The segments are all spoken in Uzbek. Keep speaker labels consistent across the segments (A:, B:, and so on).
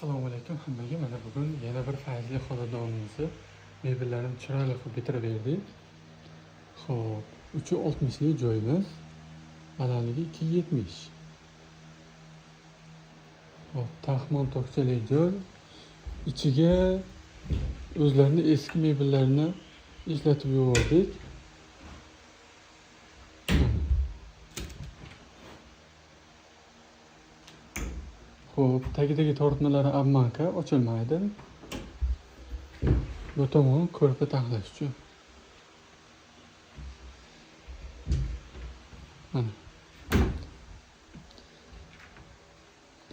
A: Assalomu alaykum hammaga. Mana bugun yana bir fayzli xonadonimizni mebellarni chiroyli qilib bitirib berdik. Xo'p, 360 lik joyimiz, balandligi 270. Hop, taxmon tokchali joy. İçiga o'zlarini eski mebellarini ishlatib yubordik. Xo'p, tagidagi tortmalari obmanka ochilmaydi. Bu tomon ko'rpa taxlash uchun. Mana.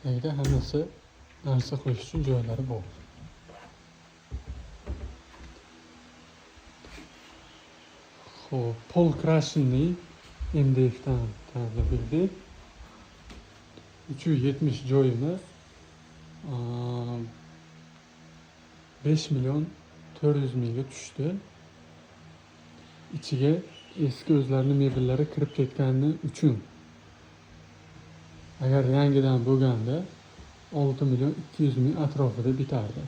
A: Tagida hammasi narsa qo'yish uchun joylari bor. Xo'p, pol krashinni MDF'dan tayyorlab berdik. 370 joyimiz 5 milyon 400 mingga tushdi. İçiga eski o'zlarini mebellari kirib ketgani uchun. Agar yangidan bo'lganda 6 milyon 200 ming atrofida bitardi.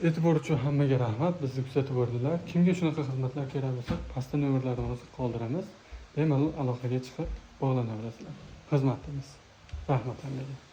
A: E'tibor uchun hammaga rahmat. Bizni kuzatib bordilar. Kimga shunaqa xizmatlar kerak bo'lsa, pastda nomerlarimizni qoldiramiz. Bemalol aloqaga chiqib bog'lanaverasizlar. Xizmatimiz. Rahmat hammaga.